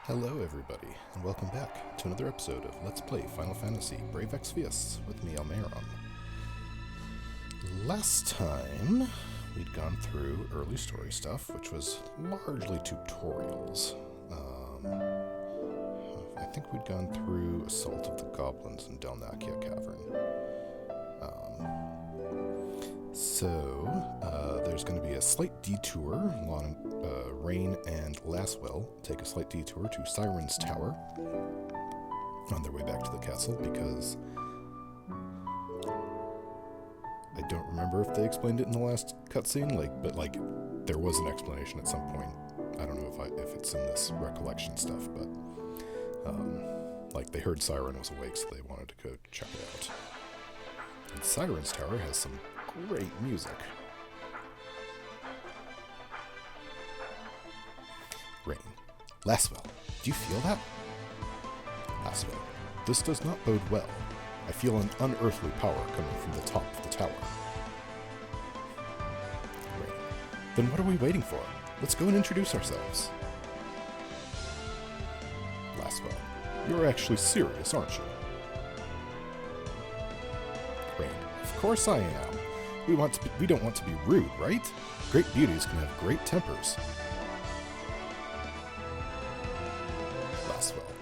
Hello everybody, and welcome back to another episode of Let's Play Final Fantasy Brave Exvius with me, Almeron. Last time, we'd gone through early story stuff, which was largely tutorials. I think we'd gone through Assault of the Goblins in Delnakia Cavern. There's going to be a slight detour. Rain and Lasswell take a slight detour to Siren's Tower on their way back to the castle because I don't remember if they explained it in the last cutscene, but there was an explanation at some point. I don't know if it's in this recollection stuff, but they heard Siren was awake, so they wanted to go check it out. And Siren's Tower has some great music. Rain. Lasswell, do you feel that? Lasswell, this does not bode well. I feel an unearthly power coming from the top of the tower. Rain. Then what are we waiting for? Let's go and introduce ourselves. Lasswell, you're actually serious, aren't you? Rain. Of course I am. We don't want to be rude, right? Great beauties can have great tempers. Lasswell.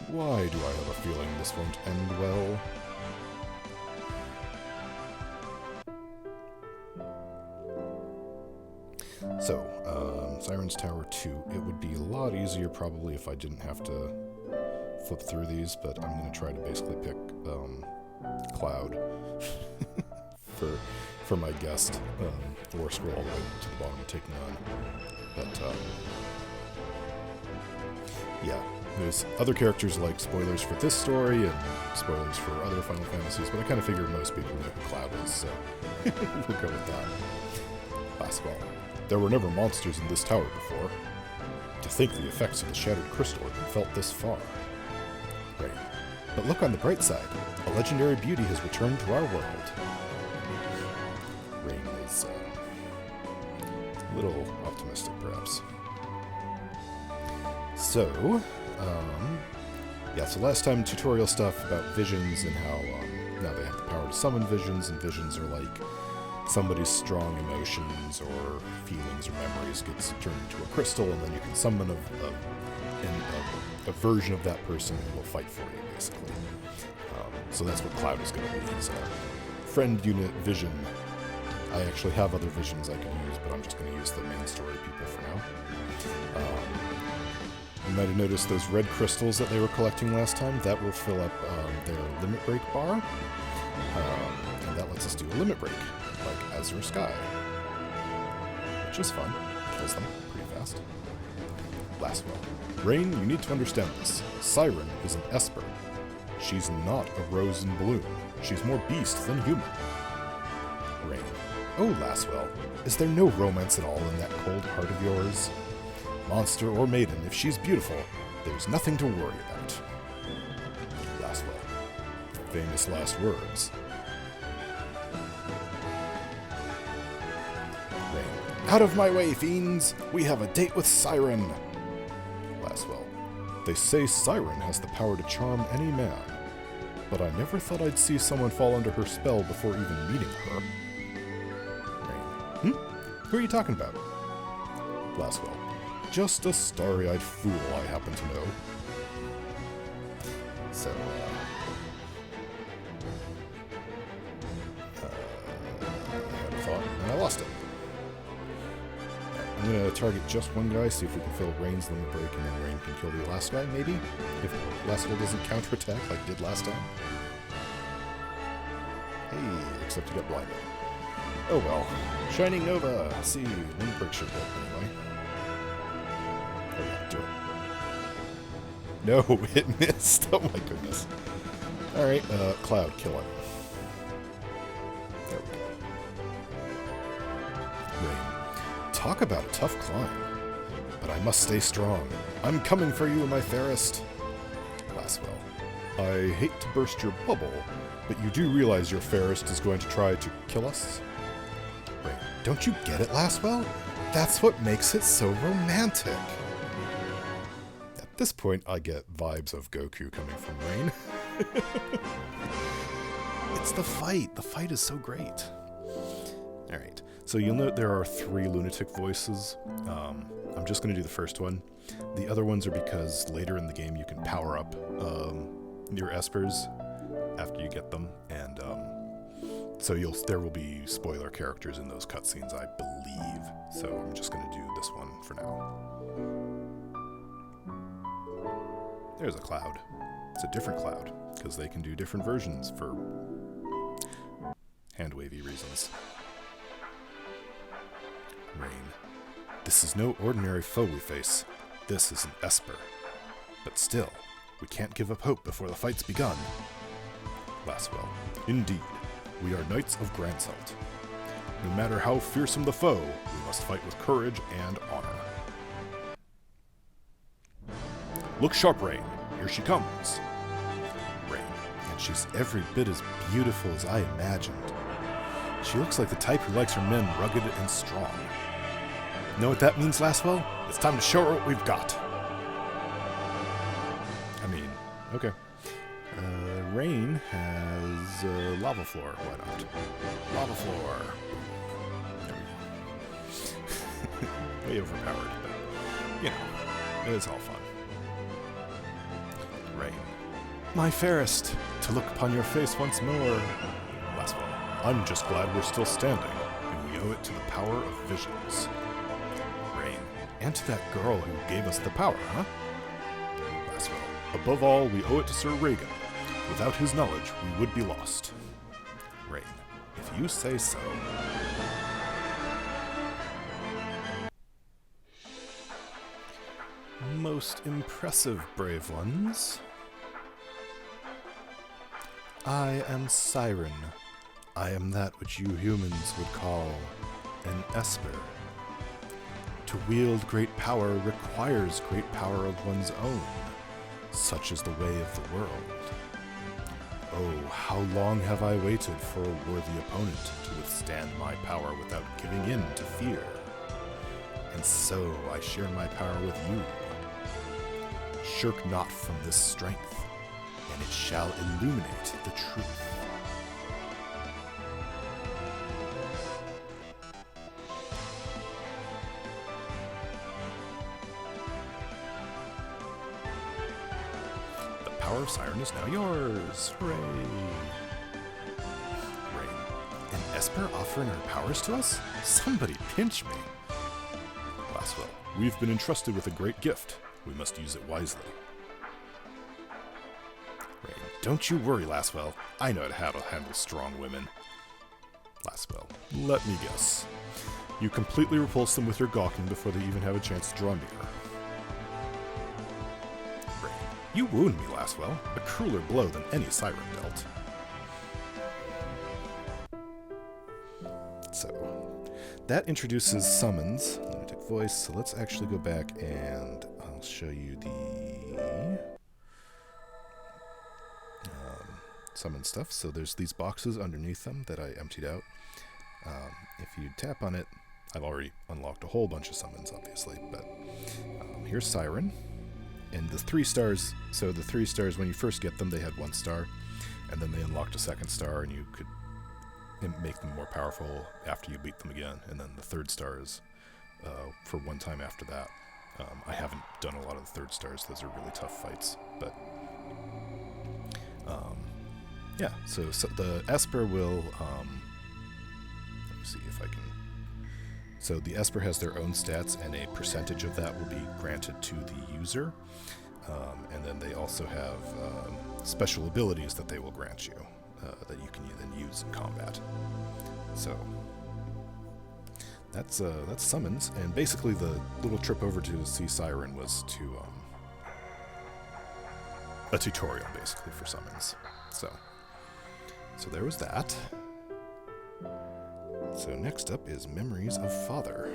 Why do I have a feeling this won't end well? Siren's Tower 2. It would be a lot easier probably if I didn't have to flip through these, but I'm going to try to basically pick Cloud for my guest, or scroll all the way to the bottom and take none. But, yeah, there's other characters like spoilers for this story and spoilers for other Final Fantasies, but I kind of figure most people know who Cloud is, so we'll go with that. Lasswell. There were never monsters in this tower before. To think the effects of the shattered crystal have been felt this far. Rain. But look on the bright side. A legendary beauty has returned to our world. Rain is a little optimistic, perhaps. So last time tutorial stuff about visions and how now they have the power to summon visions, and visions are like somebody's strong emotions or feelings or memories gets turned into a crystal, and then you can summon a version of that person who will fight for you, basically. So that's what Cloud is going to be. He's a friend unit vision. I actually have other visions I can use, but I'm just going to use the main story people for now. You might have noticed those red crystals that they were collecting last time. That will fill up their limit break bar, and that lets us do a limit break, like Azure Sky, which is fun. Kills them pretty fast. Lasswell. Rain, you need to understand this. Siren is an Esper. She's not a rose in bloom. She's more beast than human. Rain. Oh, Lasswell, is there no romance at all in that cold heart of yours? Monster or maiden, if she's beautiful, there's nothing to worry about. Lasswell. Famous last words. Rain. Out of my way, fiends! We have a date with Siren! Lasswell. They say Siren has the power to charm any man, but I never thought I'd see someone fall under her spell before even meeting her. Rain. Who are you talking about? Lasswell. Just a starry-eyed fool I happen to know. So, I had a thought, and I lost it. I'm going to target just one guy, see if we can fill Rain's limit break, and then Rain can kill the last guy, maybe? If Lasswell doesn't counterattack like did last time. Hey, except he got blinded. Oh well. Shining Nova! See, limit break should work anyway. Oh yeah, do it. No, it missed. Oh my goodness. Alright, Cloud, kill him. There we go. Rain. Talk about a tough climb. But I must stay strong. I'm coming for you, my fairest. Lasswell. I hate to burst your bubble, but you do realize your fairest is going to try to kill us? Rain. Don't you get it, Lasswell? That's what makes it so romantic. this point, I get vibes of Goku coming from Rain. It's the fight. The fight is so great. Alright, so you'll note there are 3 lunatic voices. I'm just going to do the first one. The other ones are because later in the game you can power up your espers after you get them, and so there will be spoiler characters in those cutscenes, I believe. So I'm just going to do this one for now. There's a cloud. It's a different cloud, because they can do different versions for hand-wavy reasons. Rain. This is no ordinary foe we face. This is an Esper. But still, we can't give up hope before the fight's begun. Lasswell. Indeed, we are Knights of Grandshelt. No matter how fearsome the foe, we must fight with courage and honor. Look sharp, Rain. Here she comes. Rain. And she's every bit as beautiful as I imagined. She looks like the type who likes her men rugged and strong. Know what that means, Lasswell? It's time to show her what we've got. I mean, okay. Rain has lava floor. Why not? Lava floor. There we go. Way overpowered, but, you know, it's all fun. Rain. My fairest, to look upon your face once more. Lasswell. I'm just glad we're still standing, and we owe it to the power of visions. Rain. And to that girl who gave us the power, huh? Lasswell. Above all, we owe it to Sir Regan. Without his knowledge, we would be lost. Rain. If you say so. Most impressive, brave ones. I am Siren. I am that which you humans would call an Esper. To wield great power requires great power of one's own. Such is the way of the world. Oh, how long have I waited for a worthy opponent to withstand my power without giving in to fear. And so I share my power with you. Shirk not from this strength, and it shall illuminate the truth. The power of Siren is now yours. Hooray! Rain. An Esper offering her powers to us? Somebody pinch me. Lasswell. We've been entrusted with a great gift. We must use it wisely. Rain. Don't you worry, Lasswell. I know how to handle strong women. Lasswell. Let me guess. You completely repulse them with your gawking before they even have a chance to draw near. Rain. You wound me, Lasswell. A crueler blow than any Siren dealt. So, that introduces summons. Lunatic voice. So let's actually go back and I'll show you the summon stuff. So there's these boxes underneath them that I emptied out. If you tap on it, I've already unlocked a whole bunch of summons, obviously, but here's Siren. And the 3 stars, so the 3 stars, when you first get them, they had 1 star, and then they unlocked a 2nd star, and you could make them more powerful after you beat them again, and then the 3rd stars for one time after that. I haven't done a lot of the 3rd stars. Those are really tough fights. But, yeah, so the Esper will, let me see if I can, so the Esper has their own stats, and a percentage of that will be granted to the user. And then they also have special abilities that they will grant you that you can then use in combat. So that's summons, and basically the little trip over to see Siren was to a tutorial basically for summons. So there was that. So next up is Memories of Father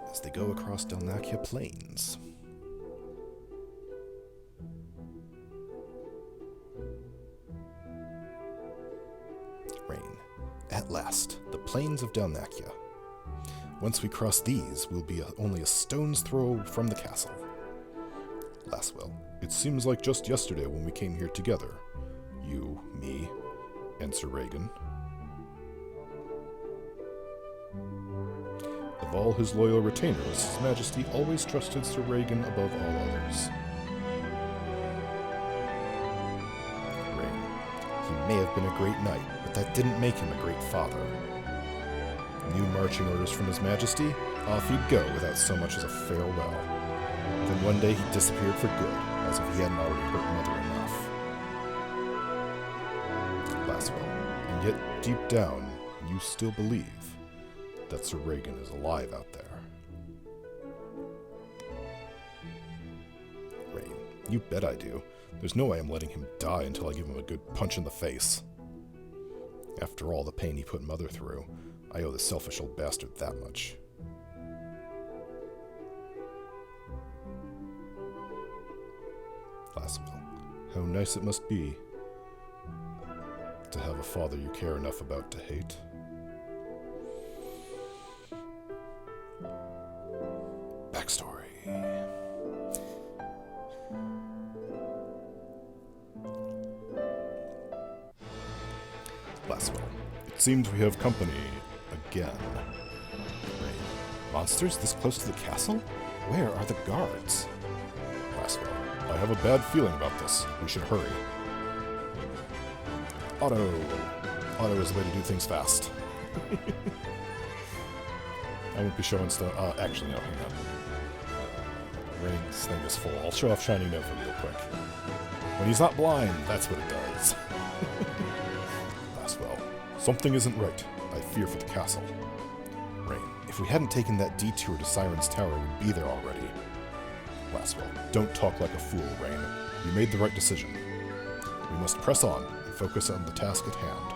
as they go across Dalnakia Plains. Rain. At last, the plains of Dalnakia. Once we cross these, we'll be only a stone's throw from the castle. Lasswell, it seems like just yesterday when we came here together. You, me, and Sir Regan. Of all his loyal retainers, His Majesty always trusted Sir Regan above all others. Rain, he may have been a great knight, but that didn't make him a great father. New marching orders from His Majesty, off he'd go without so much as a farewell. Then one day he disappeared for good, as if he hadn't already hurt Mother enough. Lasswell, and yet deep down, you still believe that Sir Regan is alive out there. Rain, you bet I do. There's no way I'm letting him die until I give him a good punch in the face. After all the pain he put Mother through, I owe the selfish old bastard that much. Lasswell, how nice it must be to have a father you care enough about to hate. Backstory. Lasswell, it seems we have company again. Rain, monsters this close to the castle? Where are the guards? Lasswell, I have a bad feeling about this. We should hurry. Auto is the way to do things fast. I won't be showing stuff. Actually, no, hang on. Rain's thing is full. I'll show off Shiny Nova real quick. When he's not blind, that's what it does. Lasswell, something isn't right. I fear for the castle. Rain, if we hadn't taken that detour to Siren's Tower, we'd be there already. Lasswell, don't talk like a fool, Rain. You made the right decision. We must press on and focus on the task at hand.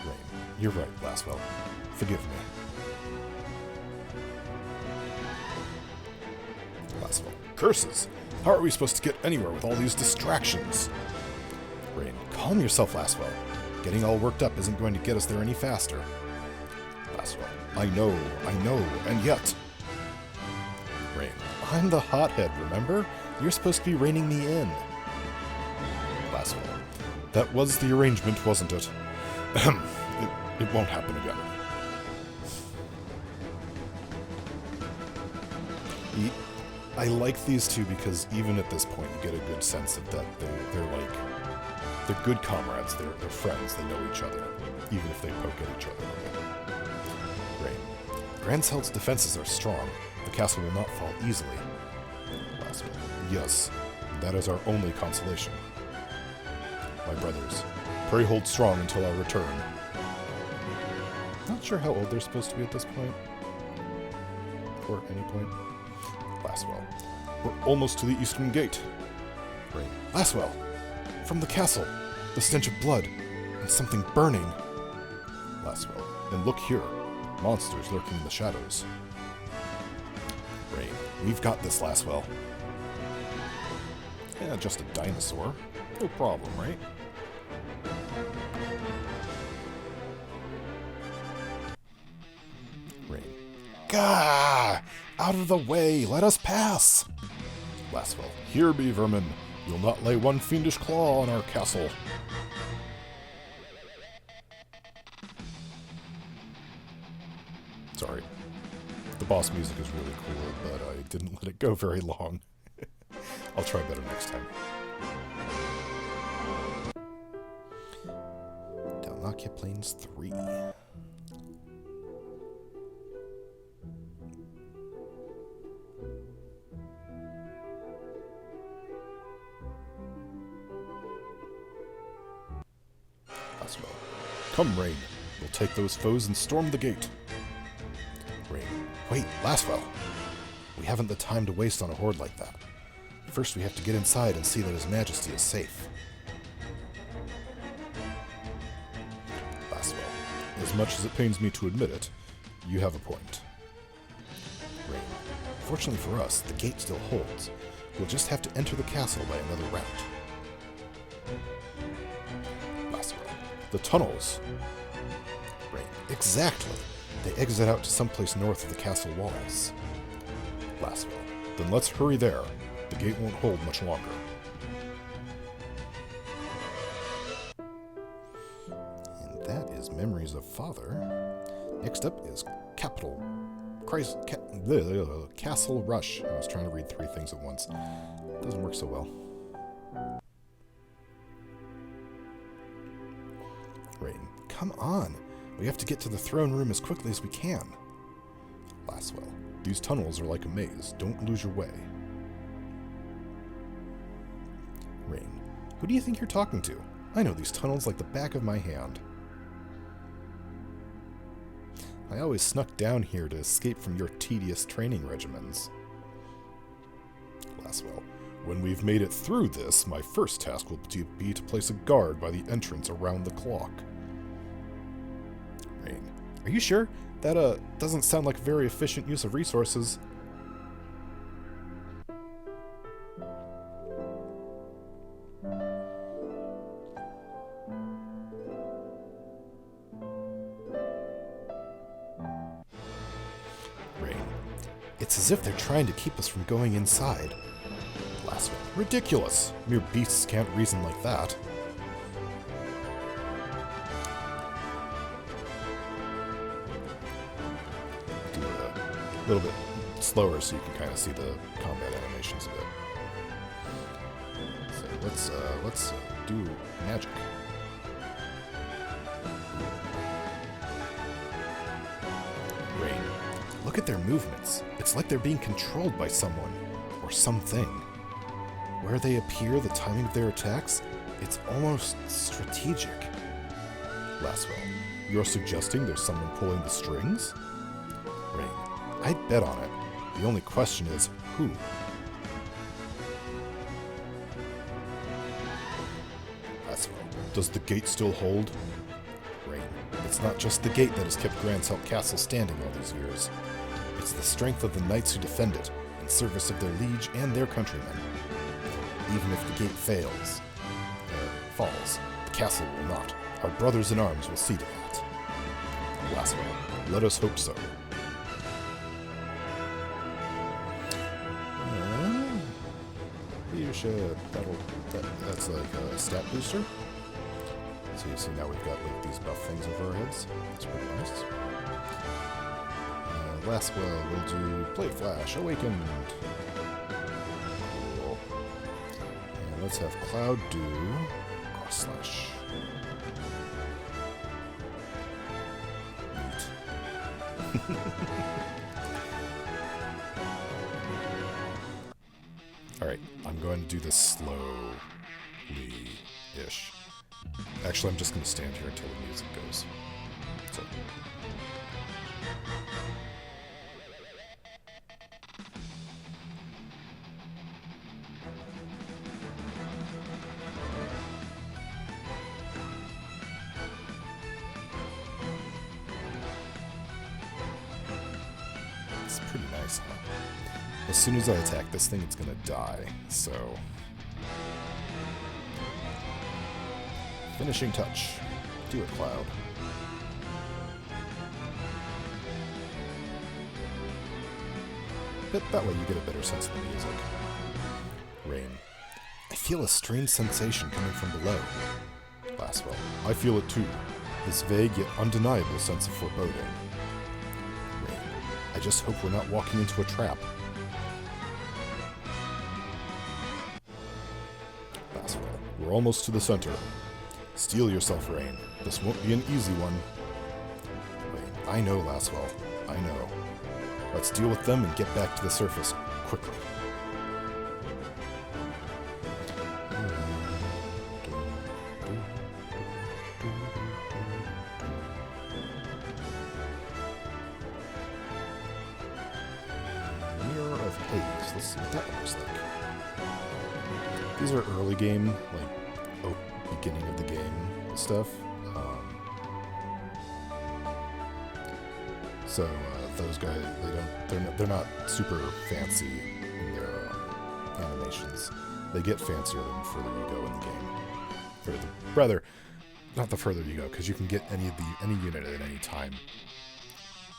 Rain, you're right, Lasswell. Forgive me. Lasswell, curses! How are we supposed to get anywhere with all these distractions? Rain, calm yourself, Lasswell. Getting all worked up isn't going to get us there any faster. Lasswell, I know, and yet... Rain, I'm the hothead, remember? You're supposed to be reining me in. Lasswell, that was the arrangement, wasn't it? It won't happen again. I like these two because even at this point you get a good sense of that they're good comrades, they're friends, they know each other, even if they poke at each other a bit. Rain, Grandselt's defenses are strong. The castle will not fall easily. Lasswell, yes, that is our only consolation. My brothers, pray hold strong until our return. Not sure how old they're supposed to be at this point. Or at any point. Lasswell, we're almost to the eastern gate. Rain, Lasswell, from the castle, the stench of blood, and something burning. Lasswell, and look here, monsters lurking in the shadows. Rain, we've got this, Lasswell. Yeah, just a dinosaur. No problem, right? Rain, Gah! Out of the way! Let us pass! Lasswell, here be vermin. You'll not lay one fiendish claw on our castle. Sorry. The boss music is really cool, but I didn't let it go very long. I'll try better next time. Dalmatia Plains 3. Lasswell. Come, Rain. We'll take those foes and storm the gate. Rain. Wait, Lasswell. We haven't the time to waste on a horde like that. First, we have to get inside and see that His Majesty is safe. Lasswell. As much as it pains me to admit it, you have a point. Rain. Fortunately for us, the gate still holds. We'll just have to enter the castle by another route. Lasswell. The tunnels. Rain. Exactly. They exit out to someplace north of the castle walls. Lasswell. Then let's hurry there. The gate won't hold much longer. And that is Memories of Father. Next up is Castle Rush. I was trying to read 3 things at once. Doesn't work so well. Rain, come on. We have to get to the throne room as quickly as we can. Lasswell, these tunnels are like a maze. Don't lose your way. Rain, who do you think you're talking to? I know these tunnels like the back of my hand. I always snuck down here to escape from your tedious training regimens. Lasswell, when we've made it through this, my first task will be to place a guard by the entrance around the clock. Rain, are you sure? That, doesn't sound like a very efficient use of resources. Rain, it's as if they're trying to keep us from going inside. Lasswell, ridiculous! Mere beasts can't reason like that. A little bit slower so you can kind of see the combat animations a bit. So let's do magic. Rain, look at their movements. It's like they're being controlled by someone or something. Where they appear, the timing of their attacks, it's almost strategic. Lasswell, you're suggesting there's someone pulling the strings? Rain, I'd bet on it. The only question is, who? Lasswell, does the gate still hold? Rain, it's not just the gate that has kept Grandshelt Castle standing all these years. It's the strength of the knights who defend it, in service of their liege and their countrymen. Even if the gate falls, the castle will not. Our brothers in arms will see to that. Lasswell, let us hope so. Leadership, that's like a stat booster. So you see now we've got like these buff things over our heads. That's pretty nice. Lasswell will do Blade Flash, Awakened. Cool. And let's have Cloud do Cross Slash. Neat. Alright, I'm going to do this slowly-ish. Actually, I'm just going to stand here until the music goes. So. It's pretty nice, huh? As soon as I attack this thing, it's gonna die, so... Finishing touch. Do it, Cloud. But that way you get a better sense of the music. Rain. I feel a strange sensation coming from below. Lasswell. I feel it too. This vague yet undeniable sense of foreboding. Rain. I just hope we're not walking into a trap. Lasswell. We're almost to the center. Steel yourself, Rain. This won't be an easy one. Rain. I know, Lasswell. I know. Let's deal with them and get back to the surface quickly. Mirror of Haze. Let's see what that looks like. These are early game, like, beginning of the game stuff. So those guys, they're not super fancy in their animations. They get fancier the further you go in the game. Rather, not the further you go, because you can get any unit at any time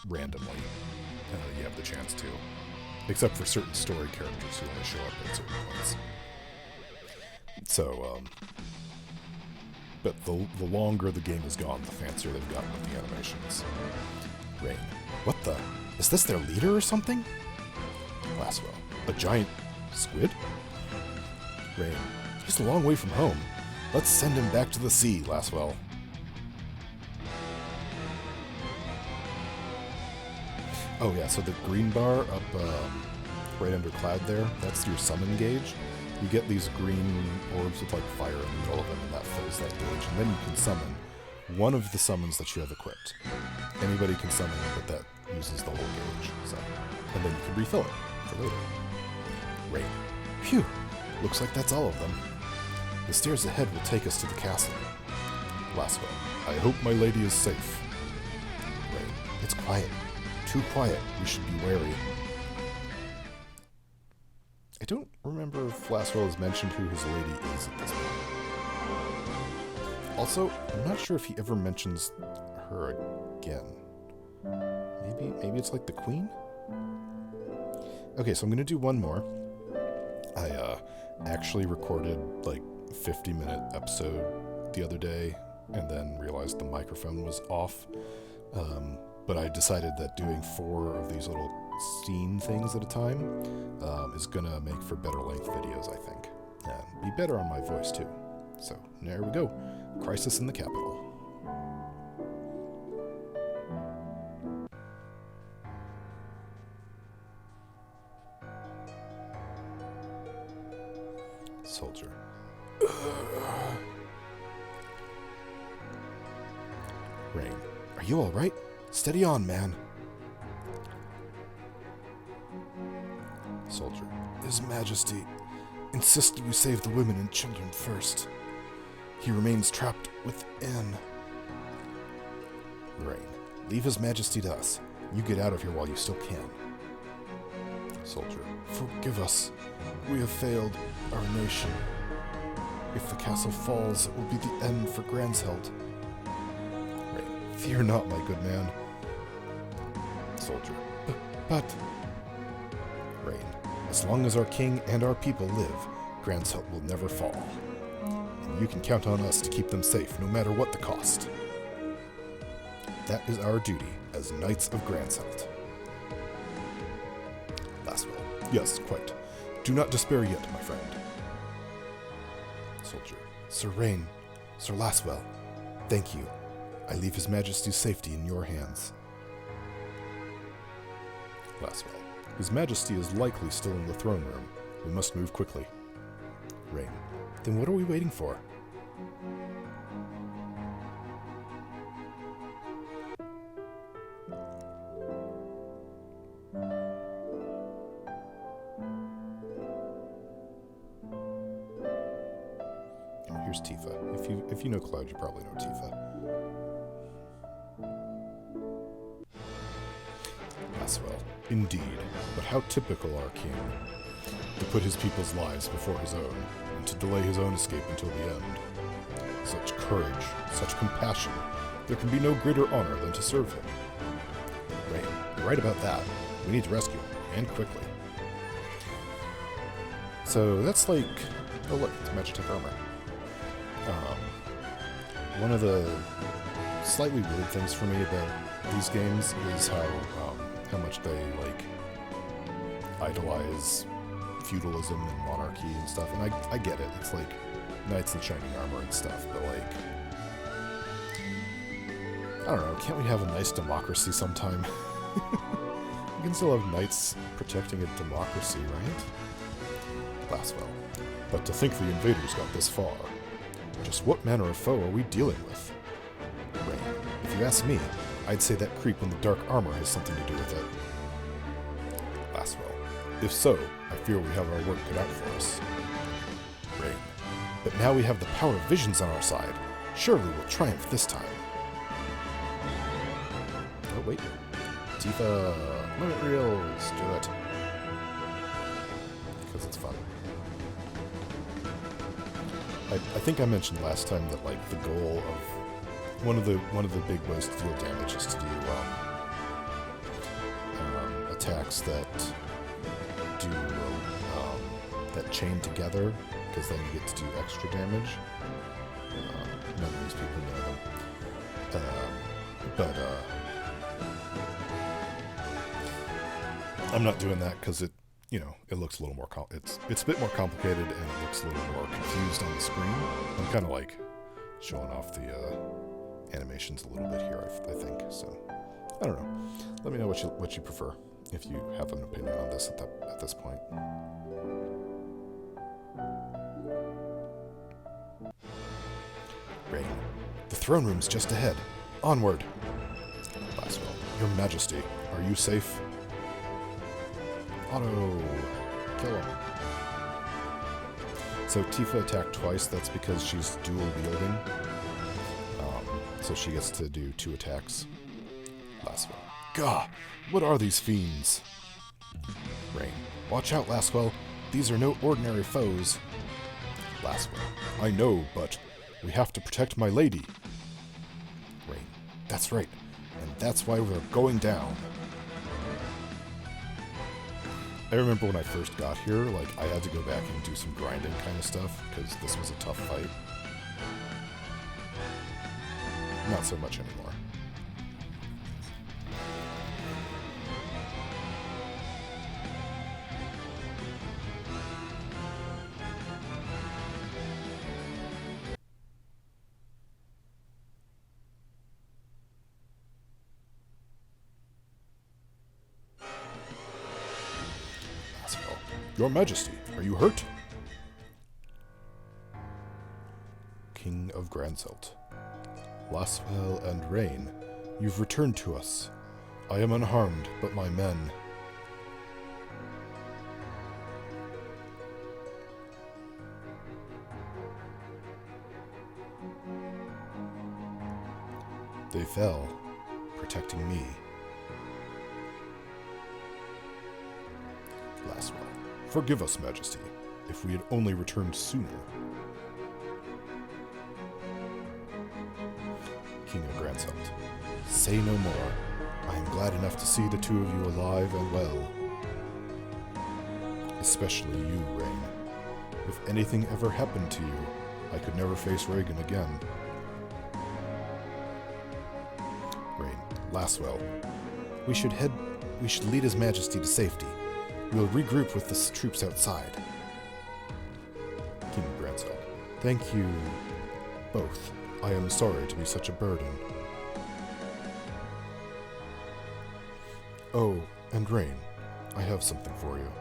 randomly. You have the chance to. Except for certain story characters who only show up at certain points. So, but the longer the game has gone, the fancier they've gotten with the animations. Rain. What the? Is this their leader or something? Lasswell. A giant squid? Rain. He's a long way from home. Let's send him back to the sea, Lasswell. Oh yeah, so the green bar up right under Cloud there, that's your summon gauge. You get these green orbs with like fire in the middle of them, and that fills that gauge. And then you can summon one of the summons that you have equipped. Anybody can summon, but that uses the whole gauge. So, and then you can refill it for later. Rain. Phew! Looks like that's all of them. The stairs ahead will take us to the castle. Lasswell. I hope my lady is safe. Rain. It's quiet. Too quiet. We should be wary. I don't remember if Lasswell has mentioned who his lady is at this point. Also, I'm not sure if he ever mentions her again. Maybe it's like the queen? Okay, so I'm going to do one more. I actually recorded like a 50-minute episode the other day and then realized the microphone was off. But I decided that doing 4 of these little scene things at a time is going to make for better length videos, I think. And be better on my voice, too. So, there we go. Crisis in the Capital. Soldier. Rain. Are you alright? Steady on, man. Soldier. His Majesty insisted we save the women and children first. He remains trapped within. Rain. Leave His Majesty to us. You get out of here while you still can. Soldier. Forgive us. We have failed our nation. If the castle falls, it will be the end for Grandshelt. Rain. Fear not, my good man. Soldier. But... Rain. As long as our king and our people live, Grandshelt will never fall. And you can count on us to keep them safe, no matter what the cost. That is our duty as Knights of Grandshelt. Lasswell. Yes, quite. Do not despair yet, my friend. Soldier. Sir Rain, Sir Lasswell, thank you. I leave His Majesty's safety in your hands. Lasswell. His Majesty is likely still in the throne room. We must move quickly. Rain. Then what are we waiting for? Oh, here's Tifa. If you know Cloud, you probably know Tifa. Lasswell. Indeed, but how typical our king. To put his people's lives before his own, and to delay his own escape until the end. Such courage, such compassion, there can be no greater honor than to serve him. Rain, you're right about that. We need to rescue him, and quickly. So that's like... Oh look, it's Magitech armor. One of the slightly weird things for me about these games is how much they, like, idolize feudalism and monarchy and stuff, and I get it. It's like knights in shining armor and stuff, but, like, I don't know, can't we have a nice democracy sometime? You can still have knights protecting a democracy, right? Lasswell. But to think the invaders got this far. Just what manner of foe are we dealing with? Rain. If you ask me, I'd say that creep in the dark armor has something to do with it. Lasswell. If so, I fear we have our work cut out for us. Rain. But now we have the power of visions on our side. Surely we'll triumph this time. Oh, wait. Tifa, limit reels. Do it. Because it's fun. I think I mentioned last time that, like, the goal of one of the big ways to deal damage is to do attacks that do that chain together, because then you get to do extra damage. None of these people know them. I'm not doing that because it looks a little more it's a bit more complicated, and it looks a little more confused on the screen. I'm kind of like showing off the animations a little bit here, I think. So I don't know. Let me know what you prefer, if you have an opinion on this at this point. Rain. The throne room's just ahead. Onward. Lasswell. Your Majesty, are you safe? Auto. Kill him. So Tifa attacked twice. That's because she's dual wielding. So she gets to do 2 attacks. Lasswell. Gah! What are these fiends? Rain. Watch out, Lasswell. These are no ordinary foes. Lasswell. I know, but we have to protect my lady. Rain. That's right. And that's why we're going down. I remember when I first got here, I had to go back and do some grinding kind of stuff, because this was a tough fight. Not so much anymore. Your Majesty, are you hurt? King of Grandshelt. Lasswell and Rain, you've returned to us. I am unharmed, but my men... They fell, protecting me. Lasswell. Forgive us, Majesty, if we had only returned sooner. King of Grandshelt. Say no more. I am glad enough to see the 2 of you alive and well. Especially you, Rain. If anything ever happened to you, I could never face Reagan again. Rain. Lasswell. We should lead His Majesty to safety. We'll regroup with the troops outside. King of Grandshelt. Thank you both. I am sorry to be such a burden. Oh, and Rain, I have something for you.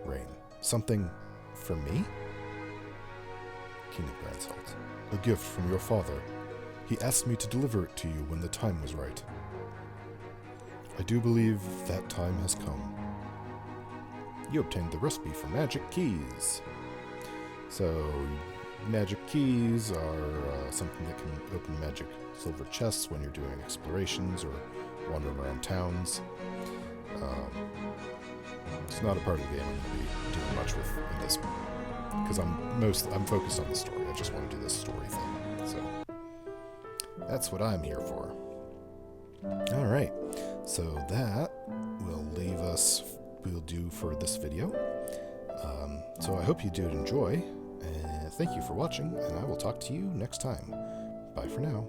Rain. Something for me? King of Grandshelt. A gift from your father. He asked me to deliver it to you when the time was right. I do believe that time has come. You obtained the recipe for magic keys. So, magic keys are something that can open magic silver chests when you're doing explorations or wandering around towns. It's not a part of the game I'm going to be doing much with in this, because I'm focused on the story. I just want to do this story thing. So that's what I'm here for. All right. So that will do for this video. So I hope you did enjoy. Thank you for watching, and I will talk to you next time. Bye for now.